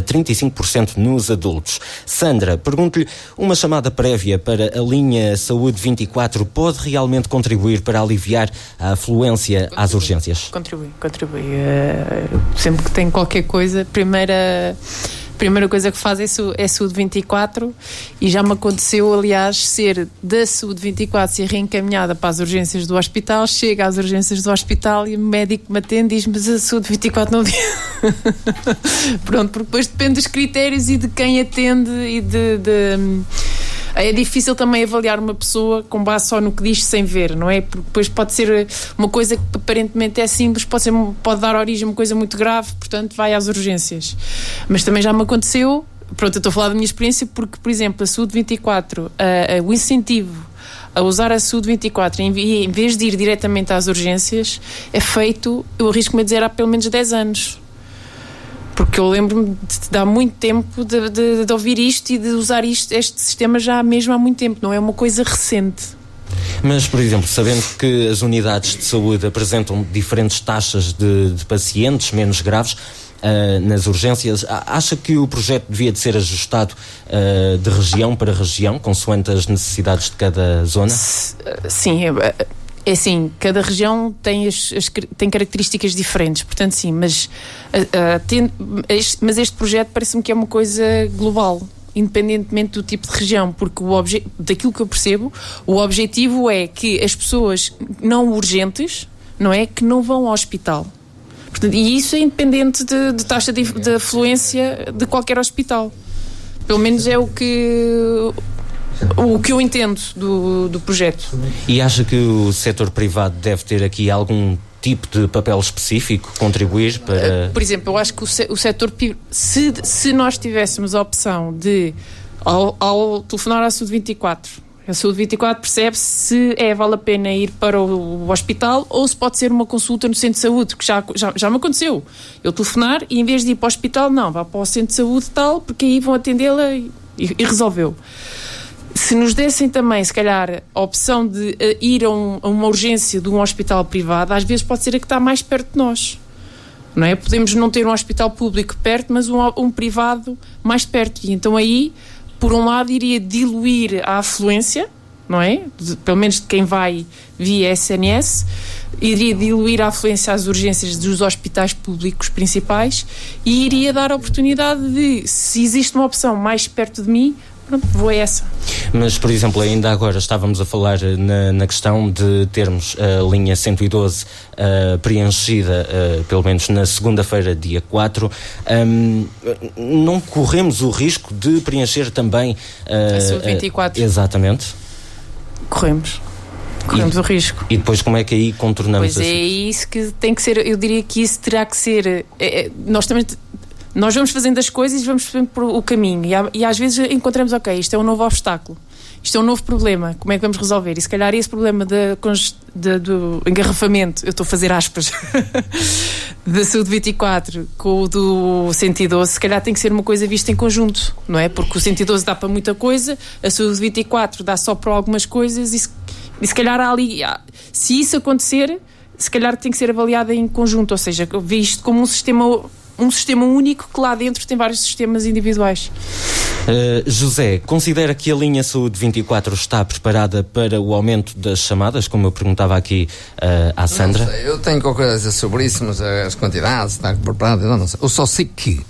Speaker 2: 35% nos adultos. Sandra, pergunto-lhe, uma chamada prévia para a linha Saúde 24 pode realmente contribuir para aliviar a afluência às urgências?
Speaker 5: Contribui. Sempre que tem qualquer coisa, primeira coisa que faz é Saúde 24 e já me aconteceu, aliás, ser da Saúde 24 ser reencaminhada para as urgências do hospital, chega às urgências do hospital e o médico me atende e diz-me: mas a Saúde 24 não Pronto, porque depois depende dos critérios e de quem atende e é difícil também avaliar uma pessoa com base só no que diz sem ver, não é? Porque depois pode ser uma coisa que aparentemente é simples, pode dar origem a uma coisa muito grave, portanto vai às urgências. Mas também já me aconteceu, pronto, eu estou a falar da minha experiência porque, por exemplo, a Saúde 24, o incentivo a usar a saúde 24 em vez de ir diretamente às urgências, é feito, eu arrisco-me a dizer, há pelo menos 10 anos. Porque eu lembro-me de há muito tempo de ouvir isto e de usar este sistema já mesmo há muito tempo, não é uma coisa recente.
Speaker 2: Mas, por exemplo, sabendo que as unidades de saúde apresentam diferentes taxas de pacientes menos graves nas urgências, acha que o projeto devia de ser ajustado de região para região, consoante as necessidades de cada zona?
Speaker 5: Sim, é assim, cada região tem características diferentes, portanto sim, mas este projeto parece-me que é uma coisa global, independentemente do tipo de região, porque daquilo que eu percebo, o objetivo é que as pessoas não urgentes, não é, que não vão ao hospital. Portanto, e isso é independente de taxa de afluência de qualquer hospital. Pelo menos é o que eu entendo do projeto. E
Speaker 2: acha que o setor privado deve ter aqui algum tipo de papel específico, contribuir para... Por
Speaker 5: exemplo, eu acho que o setor... Se nós tivéssemos a opção de, ao telefonar à Saúde 24, a Saúde 24 percebe se vale a pena ir para o hospital ou se pode ser uma consulta no centro de saúde, que já me aconteceu. Eu telefonar e em vez de ir para o hospital, não, vá para o centro de saúde tal, porque aí vão atendê-la e resolveu. Se nos dessem também, se calhar, a opção de ir a uma urgência de um hospital privado, às vezes pode ser a que está mais perto de nós. Não é? Podemos não ter um hospital público perto, mas um privado mais perto. E então aí, por um lado, iria diluir a afluência, não é? Pelo menos de quem vai via SNS, iria diluir a afluência às urgências dos hospitais públicos principais e iria dar a oportunidade de, se existe uma opção mais perto de mim, pronto, vou a essa.
Speaker 2: Mas, por exemplo, ainda agora estávamos a falar na questão de termos a linha 112 preenchida, pelo menos na segunda-feira, dia 4. Não corremos o risco de preencher também
Speaker 5: a Saúde 24?
Speaker 2: Exatamente.
Speaker 5: Corremos o risco.
Speaker 2: E depois como é que aí contornamos
Speaker 5: isso? Pois é isso que tem que ser, eu diria que isso terá que ser... Nós vamos fazendo as coisas e vamos fazendo por o caminho e às vezes encontramos, ok, isto é um novo obstáculo, isto é um novo problema, como é que vamos resolver? E se calhar esse problema do engarrafamento, eu estou a fazer aspas, da Saúde 24 com o do 112, se calhar tem que ser uma coisa vista em conjunto, não é? Porque o 112 dá para muita coisa, a Saúde 24 dá só para algumas coisas e se calhar há ali, se isso acontecer, se calhar tem que ser avaliada em conjunto, ou seja, ver isto como um sistema único que lá dentro tem vários sistemas individuais.
Speaker 2: José, considera que a linha Saúde 24 está preparada para o aumento das chamadas, como eu perguntava aqui à Sandra?
Speaker 3: Não sei, eu tenho qualquer coisa a dizer sobre isso, mas as quantidades, está preparado, eu não sei. Eu só sei que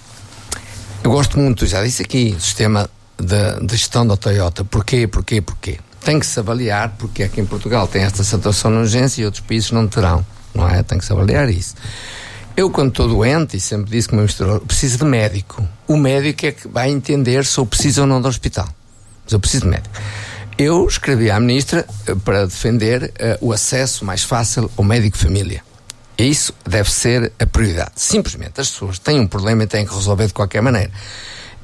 Speaker 3: eu gosto muito, já disse aqui, do sistema de gestão da Toyota. Porquê? Tem que se avaliar, porque aqui em Portugal tem esta saturação na urgência e outros países não terão, não é? Tem que se avaliar isso. Eu, quando estou doente, e sempre disse que o meu investidor, preciso de médico. O médico é que vai entender se eu preciso ou não do hospital. Mas eu preciso de médico. Eu escrevi à ministra para defender o acesso mais fácil ao médico de família. E isso deve ser a prioridade. Simplesmente, as pessoas têm um problema e têm que resolver de qualquer maneira.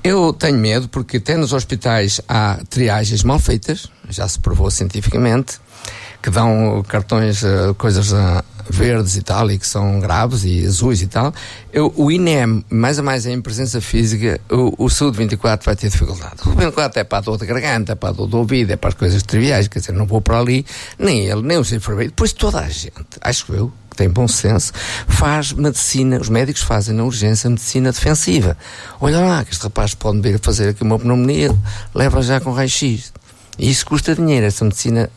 Speaker 3: Eu tenho medo porque até nos hospitais há triagens mal feitas, já se provou cientificamente, que dão cartões, coisas verdes e tal, e que são graves e azuis e tal. O INEM, mais a mais em presença física, o Saúde 24 vai ter dificuldade. O 24 é para a dor de garganta, é para a dor do ouvido, é para as coisas triviais, quer dizer, não vou para ali, nem ele, nem os enfermeiros, depois toda a gente, acho eu, que tem bom senso, faz medicina, os médicos fazem na urgência medicina defensiva. Olha lá, que este rapaz pode vir a fazer aqui uma pneumonia, leva já com raio-x. E isso custa dinheiro, essa medicina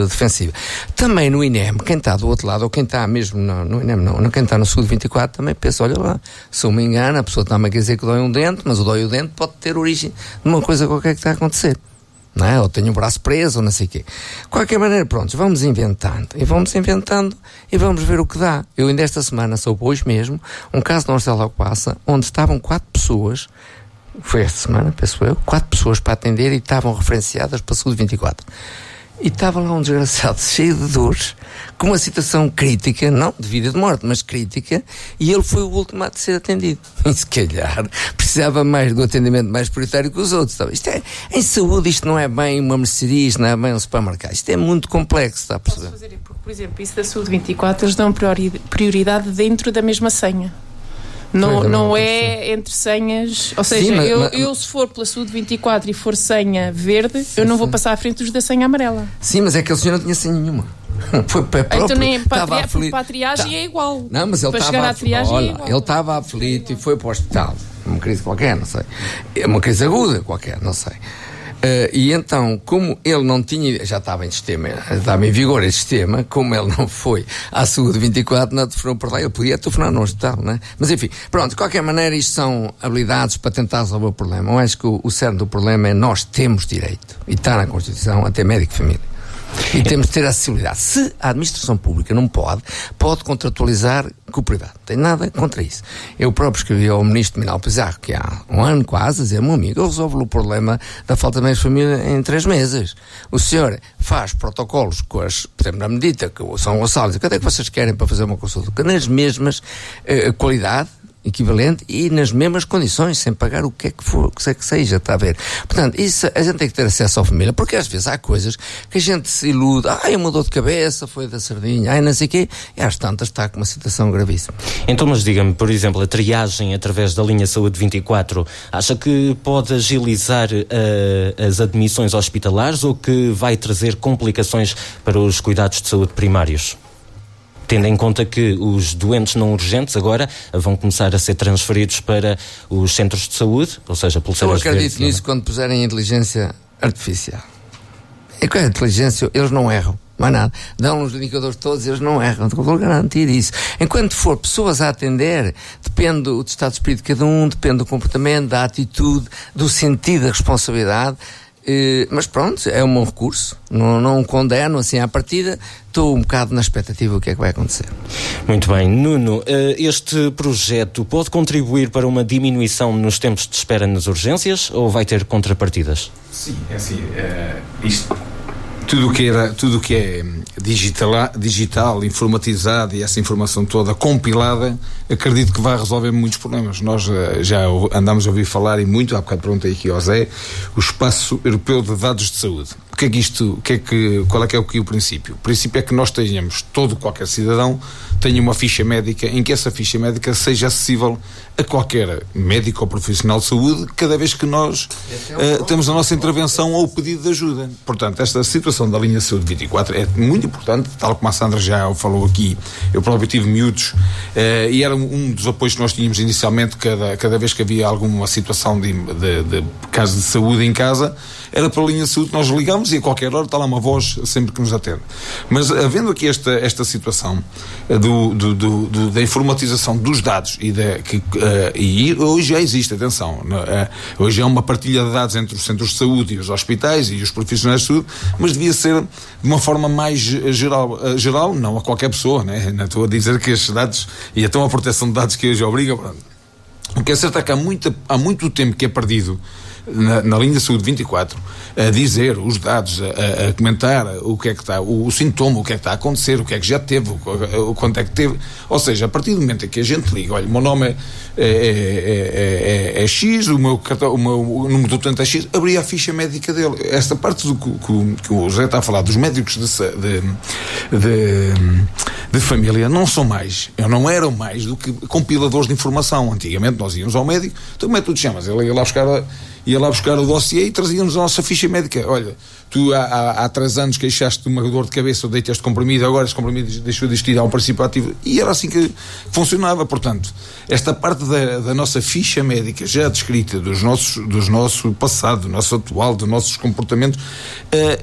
Speaker 3: defensiva. Também no INEM, quem está do outro lado, ou quem está mesmo no INEM, não, quem está no Saúde 24, também pensa, olha lá, se eu me engano, a pessoa está-me a dizer que dói um dente, mas o dói o dente pode ter origem de uma coisa qualquer que está a acontecer. Não é? Ou tenho o braço preso, ou não sei o quê. De qualquer maneira, pronto, vamos inventando e vamos ver o que dá. Eu ainda esta semana soube hoje mesmo um caso de Marcelo Passa, onde estavam 4 pessoas, foi esta semana, penso eu, 4 pessoas para atender e estavam referenciadas para a Saúde 24. E estava lá um desgraçado cheio de dores, com uma situação crítica, não de vida e de morte, mas crítica, e ele foi o último a ser atendido. E se calhar precisava mais do atendimento mais prioritário que os outros. Isto é, em saúde isto não é bem uma mercearia, isto não é bem um supermercado, isto é muito complexo, está a perceber?
Speaker 5: Posso fazer, porque, por exemplo, isso da Saúde 24, eles dão prioridade dentro da mesma senha. Não é entre senhas. Ou seja,
Speaker 3: sim,
Speaker 5: eu se for pela Saúde 24 e for senha verde, eu não vou passar à frente dos da senha amarela.
Speaker 3: Sim, mas é que o senhor não tinha senha nenhuma. Foi para próprio.
Speaker 5: Então nem para a triagem é igual.
Speaker 3: Não, mas ele estava aflito e foi para o hospital. Uma crise qualquer, não sei. Uma crise aguda qualquer, não sei. E então, como ele não tinha, já estava em sistema, estava em vigor este sistema, como ele não foi à Saúde 24, não telefonou por lá, ele podia telefonar no hospital, não é? Mas enfim, pronto, de qualquer maneira, isto são habilidades para tentar resolver o problema. Eu acho que o cerne do problema é nós temos direito, e está na Constituição, a ter médico de família. E temos de ter acessibilidade. Se a administração pública não pode contratualizar com o privado. Não tem nada contra isso. Eu próprio escrevi ao ministro Manuel Pizarro, que há um ano quase, a dizer, meu amigo, eu resolvo o problema da falta de médicos de família em 3 meses. O senhor faz protocolos com as, por exemplo, na Medita, que são Gonçalves, quanto é que vocês querem para fazer uma consulta? Nas mesmas qualidade, equivalente e nas mesmas condições, sem pagar o que é que for, que seja, está a ver? Portanto, isso, a gente tem que ter acesso à família, porque às vezes há coisas que a gente se ilude, uma dor de cabeça, foi da sardinha, não sei o quê, e às tantas está com uma situação gravíssima.
Speaker 2: Então, mas diga-me, por exemplo, a triagem através da linha Saúde 24, acha que pode agilizar as admissões hospitalares ou que vai trazer complicações para os cuidados de saúde primários? Tendo em conta que os doentes não urgentes agora vão começar a ser transferidos para os centros de saúde, ou seja, pulseiras verdes.
Speaker 3: Eu acredito nisso quando puserem inteligência artificial. E com a inteligência eles não erram, mais nada. Dão os indicadores todos, eles não erram. Vou garantir isso. Enquanto for pessoas a atender, depende do estado de espírito de cada um, depende do comportamento, da atitude, do sentido da responsabilidade. Mas pronto, é um bom recurso, não condeno assim à partida, estou um bocado na expectativa do que é que vai acontecer.
Speaker 2: Muito bem, Nuno, este projeto pode contribuir para uma diminuição nos tempos de espera nas urgências ou vai ter contrapartidas?
Speaker 4: Sim, é assim, isto, tudo o que é digital, informatizado e essa informação toda compilada, acredito que vai resolver muitos problemas. Nós já andamos a ouvir falar e muito, há bocado perguntei aqui ao Zé, o Espaço Europeu de Dados de Saúde. Qual é que é o princípio? O princípio é que nós tenhamos, qualquer cidadão tenha uma ficha médica em que essa ficha médica seja acessível a qualquer médico ou profissional de saúde cada vez que nós temos a nossa intervenção ou pedido de ajuda. Portanto, esta situação da linha Saúde 24 é muito importante, tal como a Sandra já falou aqui. Eu próprio tive miúdos e era um dos apoios que nós tínhamos inicialmente cada vez que havia alguma situação de caso de saúde em casa, era para a linha de saúde que nós ligamos e a qualquer hora está lá uma voz sempre que nos atende. Mas havendo aqui esta situação da informatização dos dados e hoje já existe, atenção, hoje há uma partilha de dados entre os centros de saúde e os hospitais e os profissionais de saúde, mas devia ser de uma forma mais geral, não a qualquer pessoa, né? Não estou a dizer que estes dados e até a proteção de dados que hoje obriga. O que é certo é que há muito tempo que é perdido na linha de saúde 24 a dizer os dados, a comentar o que é que está, o sintoma, o que é que está a acontecer, o que é que já teve, quanto é que teve. Ou seja, a partir do momento em que a gente liga, olha, o meu nome é X, o meu número do utente é X, abria a ficha médica dele. Esta parte do que o José está a falar dos médicos de família não eram mais do que compiladores de informação. Antigamente nós íamos ao médico, então como é que tu te chamas? Ele ia lá buscar o dossiê e trazia-nos a nossa ficha médica. Olha, tu há 3 anos queixaste de uma dor de cabeça ou deitaste comprimido, agora esse comprimido deixou de existir, há um princípio ativo, e era assim que funcionava. Portanto, esta parte da nossa ficha médica já descrita do nosso passado, do nosso atual, dos nossos comportamentos,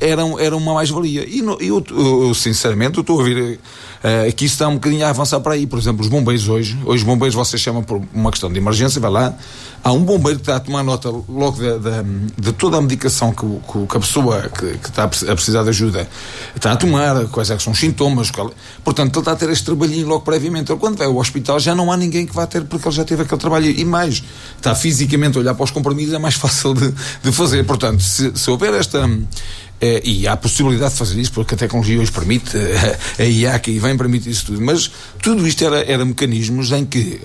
Speaker 4: era uma mais-valia. E eu sinceramente, eu estou a ver aqui está um bocadinho a avançar para aí. Por exemplo, os bombeiros hoje os bombeiros vocês chamam por uma questão de emergência, vai lá, há um bombeiro que está a tomar nota logo de toda a medicação que a pessoa que está a precisar de ajuda está a tomar, quais é que são os sintomas, portanto ele está a ter este trabalhinho logo previamente. Ele, quando vai ao hospital, já não há ninguém que vá ter, porque ele já teve aquele trabalho, e mais, está fisicamente a olhar para os comprimidos, é mais fácil de fazer. Portanto, se houver e há a possibilidade de fazer isso, porque a tecnologia hoje permite, a IA que aí vem permite isso tudo, mas tudo isto era mecanismos em que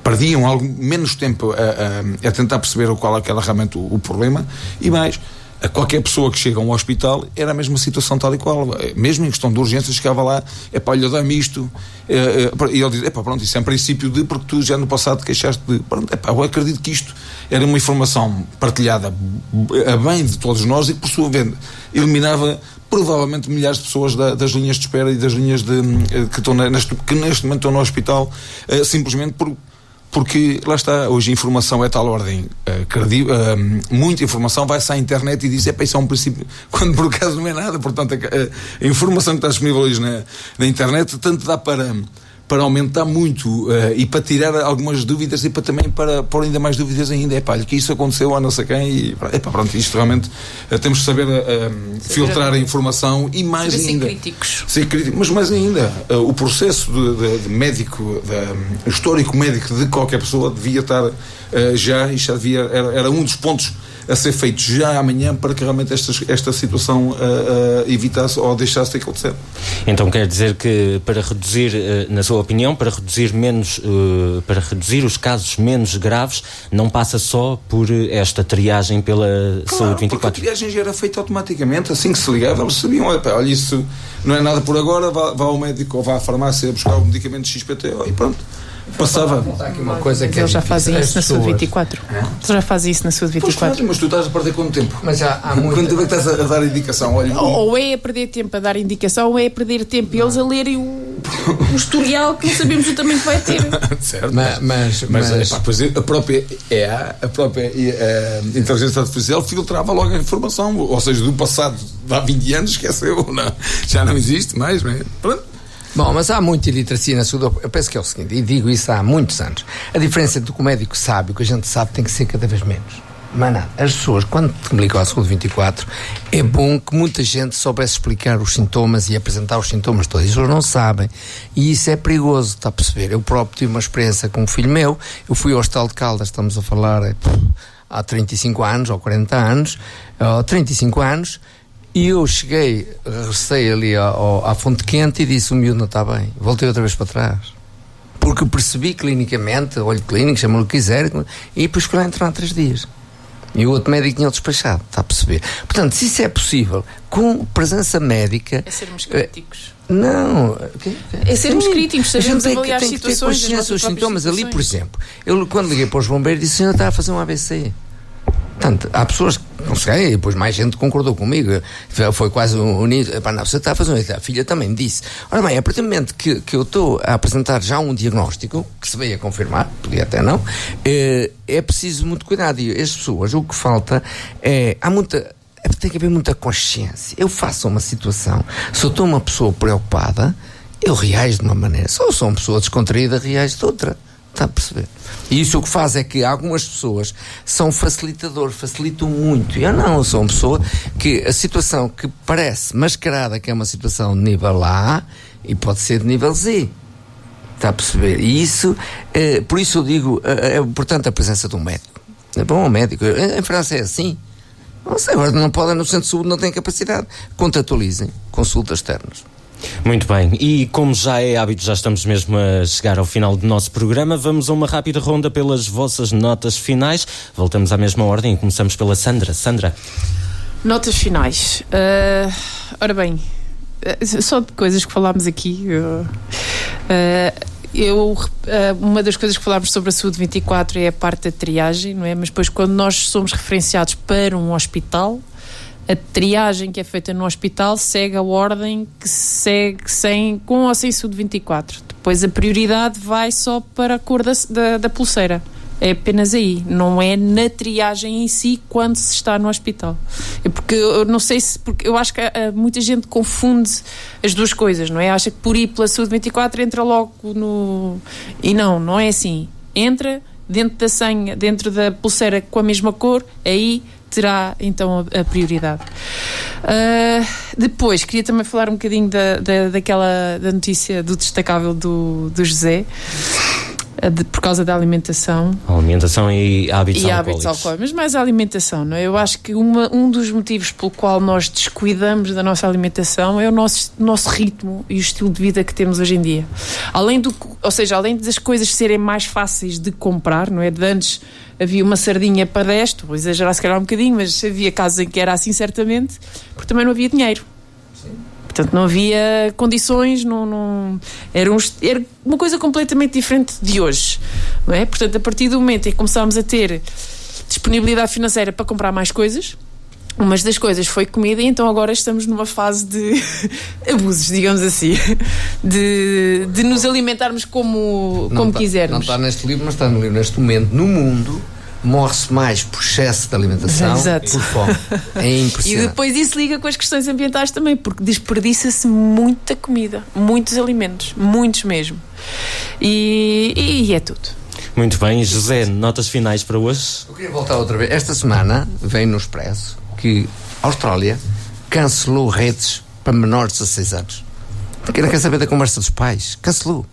Speaker 4: perdiam menos tempo a tentar perceber qual é que era realmente o problema, e mais, a qualquer pessoa que chega a um hospital era a mesma situação tal e qual, mesmo em questão de urgência, chegava lá, olha, dá-me isto, e ele diz, pronto, isso é um princípio porque tu já no passado te queixaste de, pronto, eu acredito que isto era uma informação partilhada a bem de todos nós e que por sua vez eliminava provavelmente milhares de pessoas das linhas de espera e das linhas que neste momento estão no hospital, simplesmente porque, lá está, hoje a informação é tal ordem credível, muita informação vai-se à internet e diz, isso é um princípio, quando por acaso não é nada. Portanto, a informação que está disponível hoje na internet tanto dá para aumentar muito e para tirar algumas dúvidas e também para pôr ainda mais dúvidas ainda. Olha, que isso aconteceu a não sei quem e pronto, isto realmente temos de saber filtrar a informação e mais ainda ser críticos, mas mais ainda o processo de médico, histórico médico de qualquer pessoa devia estar era um dos pontos a ser feito já amanhã para que realmente esta situação evitasse ou deixasse de acontecer.
Speaker 2: Então quer dizer que para reduzir, na sua opinião, para reduzir os casos menos graves, não passa só por esta triagem pela Saúde 24?
Speaker 4: Porque a triagem já era feita automaticamente, assim que se ligava, eles sabiam, olha, isso não é nada por agora, vá ao médico ou vá à farmácia buscar o medicamento XPT e pronto. Passava.
Speaker 3: Aqui uma coisa que
Speaker 5: eles já fazem isso na Saúde 24. Eles já fazem isso na Saúde 24.
Speaker 4: Mas tu estás a perder quanto tempo?
Speaker 3: Mas já há muito.
Speaker 4: Quanto tempo é que estás a dar indicação? Olha,
Speaker 5: ou é a perder tempo a dar indicação, ou é a perder tempo eles a lerem o historial que não sabemos o tamanho que vai ter.
Speaker 4: Certo. Mas pois a própria inteligência artificial filtrava logo a informação, ou seja, do passado de há 20 anos, esqueceu, não, já não existe mais, não é? Pronto.
Speaker 3: Bom, mas há muita iliteracia na saúde. Eu penso que é o seguinte, e digo isso há muitos anos. A diferença entre o que o médico sabe e o que a gente sabe tem que ser cada vez menos. Mas nada, as pessoas, quando me ligam à Saúde 24, é bom que muita gente soubesse explicar os sintomas e apresentar os sintomas todos. As pessoas não sabem. E isso é perigoso, está a perceber? Eu próprio tive uma experiência com um filho meu. Eu fui ao Hospital de Caldas, estamos a falar há 35 anos ou 40 anos, 35 anos, e eu regressei ali à Fonte Quente e disse, o miúdo não está bem. Voltei outra vez para trás. Porque percebi clinicamente, olho clínico, chama-lhe o que quiser, e depois fui lá entrar há 3 dias. E o outro médico tinha despachado, está a perceber? Portanto, se isso é possível, com presença médica...
Speaker 5: É sermos críticos.
Speaker 3: Não...
Speaker 5: É sermos críticos, sabemos avaliar
Speaker 3: situações. Tem que ter consciência dos sintomas. Ali, por exemplo, eu quando liguei para os bombeiros disse, o senhor está a fazer um AVC. Portanto, há pessoas que não sei, depois mais gente concordou comigo, foi quase unido. Não, você está a fazer isso. A filha também me disse. Ora bem, a partir do momento que eu estou a apresentar já um diagnóstico, que se veio a confirmar, podia até não, é preciso muito cuidado. E as pessoas, o que falta tem que haver muita consciência. Eu faço uma situação, se eu estou uma pessoa preocupada, eu reajo de uma maneira. Se eu sou uma pessoa descontraída, reajo de outra. Está a perceber? E isso o que faz é que algumas pessoas são facilitam muito. Eu não sou uma pessoa que a situação que parece mascarada que é uma situação de nível A e pode ser de nível Z. Está a perceber? E isso, por isso eu digo, é importante a presença de um médico. É bom, um médico. Em França é assim. Não sei, agora não podem, no centro de saúde não têm capacidade. Contratualizem consultas externas.
Speaker 2: Muito bem, e como já é hábito, já estamos mesmo a chegar ao final do nosso programa, vamos a uma rápida ronda pelas vossas notas finais. Voltamos à mesma ordem e começamos pela Sandra. Sandra.
Speaker 5: Notas finais. Ora bem, só de coisas que falámos aqui. Uma das coisas que falámos sobre a Saúde 24 é a parte da triagem, não é? Mas depois quando nós somos referenciados para um hospital, a triagem que é feita no hospital segue a ordem que segue com ou sem Saúde 24. Depois a prioridade vai só para a cor da pulseira. É apenas aí, não é na triagem em si quando se está no hospital. Porque eu não sei porque eu acho que muita gente confunde as duas coisas, não é? Acha que por ir pela Saúde 24 entra logo no... E não é assim. Entra dentro da senha, dentro da pulseira com a mesma cor, aí terá então a prioridade. Depois queria também falar um bocadinho da notícia do destacável do José. por causa da alimentação.
Speaker 2: Alimentação e hábitos alcoólicos.
Speaker 5: Mas mais a alimentação, não é? Eu acho que um dos motivos pelo qual nós descuidamos da nossa alimentação é o nosso ritmo e o estilo de vida que temos hoje em dia. Além das coisas serem mais fáceis de comprar, não é? De antes havia uma sardinha para 10, vou exagerar se calhar um bocadinho, mas havia casos em que era assim certamente, porque também não havia dinheiro. Portanto, não havia condições, era uma coisa completamente diferente de hoje, não é? Portanto, a partir do momento em que começámos a ter disponibilidade financeira para comprar mais coisas, uma das coisas foi comida, e então agora estamos numa fase de abusos, digamos assim, de nos alimentarmos como quisermos.
Speaker 3: Não está neste livro, mas está no livro. Neste momento, no mundo, morre-se mais por excesso de alimentação que por fome. É impressionante.
Speaker 5: E depois isso liga com as questões ambientais também, porque desperdiça-se muita comida, muitos alimentos, muitos mesmo. E é tudo.
Speaker 2: Muito bem, José, notas finais para hoje?
Speaker 3: Eu queria voltar outra vez. Esta semana vem no Expresso que a Austrália cancelou redes para menores de 16 anos. Porque não quer saber da conversa dos pais. Cancelou.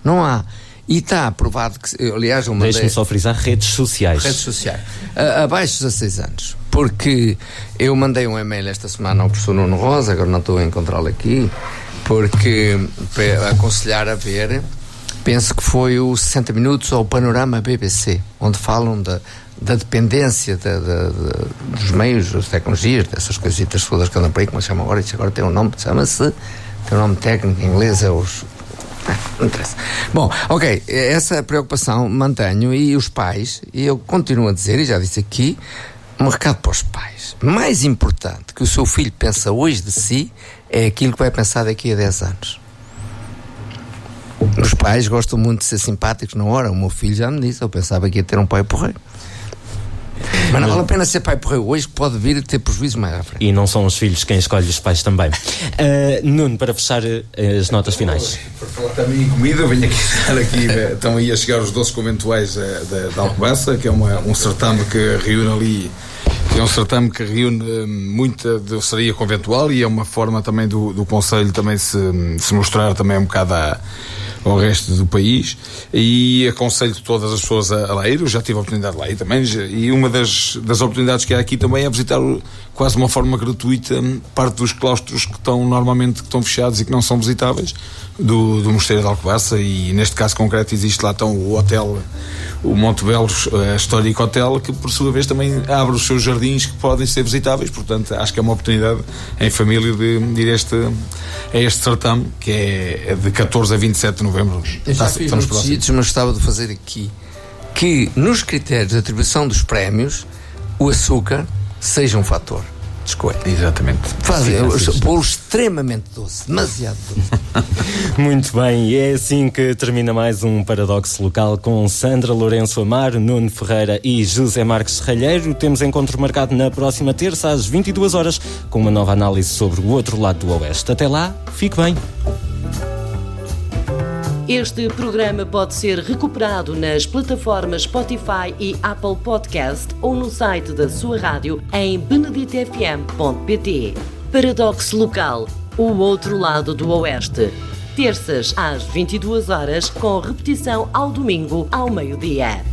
Speaker 3: Não há. E está aprovado que, aliás, eu mandei...
Speaker 2: Deixe-me só frisar, redes sociais.
Speaker 3: Redes sociais. Abaixo de 16 anos. Porque eu mandei um e-mail esta semana ao professor Nuno Rosa, agora não estou a encontrá-lo aqui, porque para aconselhar a ver, penso que foi o 60 Minutos ao Panorama BBC, onde falam da dependência dos meios, das tecnologias, dessas coisitas todas que andam por aí, como se chama agora, isso agora tem um nome, tem um nome técnico em inglês, é os... Não interessa. Bom, ok, essa preocupação mantenho, e os pais, e eu continuo a dizer, e já disse aqui, um recado para os pais: mais importante que o seu filho pensa hoje de si é aquilo que vai pensar daqui a 10 anos. Os pais gostam muito de ser simpáticos na hora. O meu filho já me disse, eu pensava que ia ter um pai porreiro. Mas não vale a pena ser pai porreiro hoje, que pode vir a ter prejuízo mais à frente.
Speaker 2: E não são os filhos quem escolhe os pais também. Nuno, para fechar as notas finais.
Speaker 4: Para falar também em comida, venho aqui estar aqui. Estão aí a chegar os doces conventuais da Alcobaça, que é um certame que reúne ali. É um certame que reúne muita doçaria conventual, e é uma forma também do Conselho também se mostrar também um bocado ao resto do país, e aconselho todas as pessoas a lá ir. Eu já tive a oportunidade de lá ir também, e uma das oportunidades que há aqui também é visitar quase de uma forma gratuita parte dos claustros que estão fechados e que não são visitáveis do Mosteiro de Alcobaça, e neste caso concreto existe lá então o hotel, o Montebello Histórico Hotel, que por sua vez também abre os seus jardins que podem ser visitáveis. Portanto, acho que é uma oportunidade em família de ir a este certame, que é de 14 a 27 de novembro.
Speaker 3: Eu já fiz muitos sítios, mas gostava de fazer aqui que nos critérios de atribuição dos prémios o açúcar seja um fator de escolha.
Speaker 4: Exatamente.
Speaker 3: Fazem bolo extremamente doce, demasiado doce.
Speaker 2: Muito bem, e é assim que termina mais um Paradoxo Local com Sandra Lourenço Amaro, Nuno Ferreira e José Marques Serralheiro. Temos encontro marcado na próxima terça às 22 horas com uma nova análise sobre o outro lado do Oeste. Até lá, fique bem.
Speaker 1: Este programa pode ser recuperado nas plataformas Spotify e Apple Podcast ou no site da sua rádio em beneditefm.pt. Paradoxo Local, o outro lado do Oeste. Terças às 22 horas, com repetição ao domingo ao meio-dia.